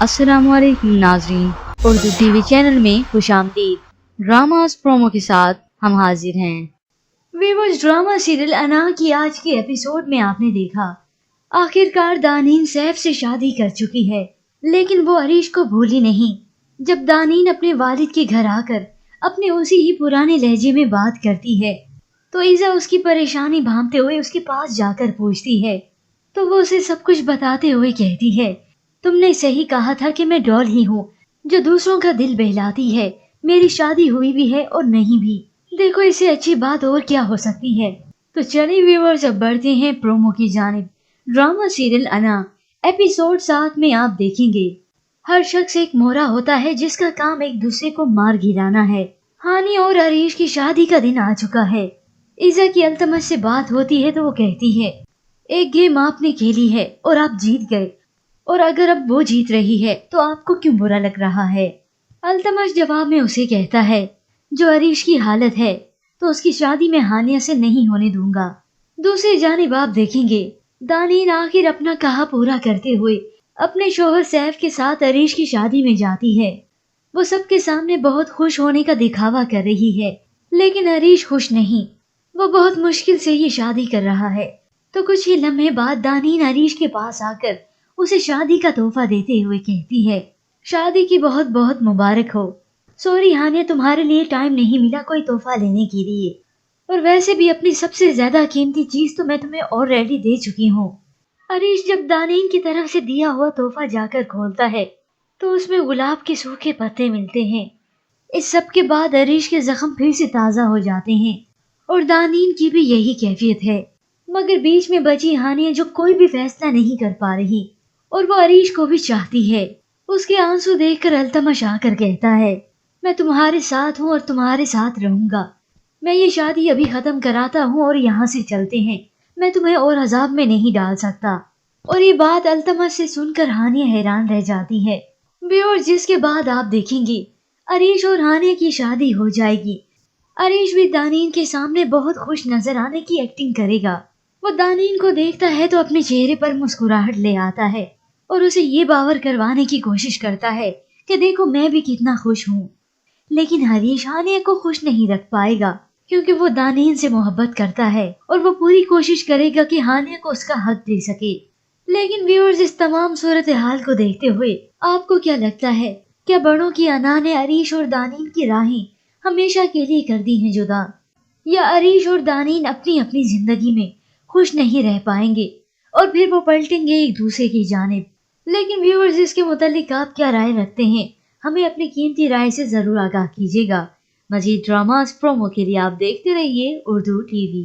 अस्सलाम वालेकुम नाजरीन, उर्दू टीवी चैनल में खुशामदीद। ड्रामास प्रोमो के साथ हम हाजिर हैं। व्यूअर्स, ड्रामा सीरियल अना की आज के एपिसोड में आपने देखा आखिरकार दानीन सैफ से शादी कर चुकी है, लेकिन वो अरीश को भूली नहीं। जब दानीन अपने वालिद के घर आकर अपने उसी ही पुराने लहजे में बात करती है तो ईजा उसकी परेशानी भांपते हुए उसके पास जाकर पूछती है, तो वो उसे सब कुछ बताते हुए कहती है, तुमने सही कहा था कि मैं डॉल ही हूँ जो दूसरों का दिल बहलाती है। मेरी शादी हुई भी है और नहीं भी। देखो, इससे अच्छी बात और क्या हो सकती है। तो चलिए व्यूअर्स, अब बढ़ते हैं प्रोमो की जानिब। ड्रामा सीरियल अना एपिसोड 7 में आप देखेंगे हर शख्स एक मोहरा होता है जिसका काम एक दूसरे को मार गिराना है। हानी और अरीश की शादी का दिन आ चुका है। ईजा की अल्तमश से बात होती है तो वो कहती है, एक गेम आपने खेली है और आप जीत गए, और अगर अब वो जीत रही है तो आपको क्यों बुरा लग रहा है। अल्तमश जवाब में उसे कहता है, जो अरीश की हालत है तो उसकी शादी में हानिया से नहीं होने दूंगा। दूसरी जानिब आप देखेंगे दानीन आखिर अपना कहा पूरा करते हुए अपने शोहर सैफ के साथ अरीश की शादी में जाती है। वो सबके सामने बहुत खुश होने का दिखावा कर रही है, लेकिन अरीश खुश नहीं। वो बहुत मुश्किल से ये शादी कर रहा है। तो कुछ ही लम्हे बाद दानीन अरीश के पास आकर उसे शादी का तोहफा देते हुए कहती है, शादी की बहुत बहुत मुबारक हो। सॉरी हानिया, तुम्हारे लिए टाइम नहीं मिला कोई तोहफा लेने के लिए, और वैसे भी अपनी सबसे ज्यादा कीमती चीज तो मैं तुम्हें ऑलरेडी दे चुकी हूँ। अरीश जब दानीन की तरफ से दिया हुआ तोहफा जाकर खोलता है तो उसमें गुलाब के सूखे पत्ते मिलते हैं। इस सब के बाद अरीश के जख्म फिर से ताज़ा हो जाते हैं और दानीन की भी यही कैफियत है। मगर बीच में बची हानिया जो कोई भी फैसला नहीं कर पा रही, और वो अरीश को भी चाहती है। उसके आंसू देखकर अल्तमश आकर कहता है, मैं तुम्हारे साथ हूँ और तुम्हारे साथ रहूंगा। मैं ये शादी अभी खत्म कराता हूँ और यहाँ से चलते हैं। मैं तुम्हें और अजाब में नहीं डाल सकता। और ये बात अल्तमश से सुनकर हानिया हैरान रह जाती है। और जिसके बाद आप देखेंगे अरीश और हानिया की शादी हो जाएगी। अरीश भी दानीन के सामने बहुत खुश नजर आने की एक्टिंग करेगा। वो दानीन को देखता है तो अपने चेहरे पर मुस्कुराहट ले आता है और उसे ये बावर करवाने की कोशिश करता है कि देखो मैं भी कितना खुश हूँ। लेकिन हरीश हानिया को खुश नहीं रख पाएगा क्योंकि वो दानीन से मोहब्बत करता है और वो पूरी कोशिश करेगा कि हानिया को उसका हक दे सके। लेकिन व्यूअर्स, इस तमाम सूरत हाल को देखते हुए आपको क्या लगता है, क्या बड़ों की अना ने अरीश और दानीन की राहें हमेशा के लिए कर दी हैं जुदा, या अरीश और दानीन अपनी अपनी जिंदगी में खुश नहीं रह पाएंगे और फिर वो पलटेंगे एक दूसरे की जानिब। लेकिन व्यूअर्स, इसके मुतालिक आप क्या राय रखते हैं, हमें अपनी कीमती राय से जरूर आगाह कीजिएगा। मजीद ड्रामास प्रोमो के लिए आप देखते रहिए उर्दू टीवी।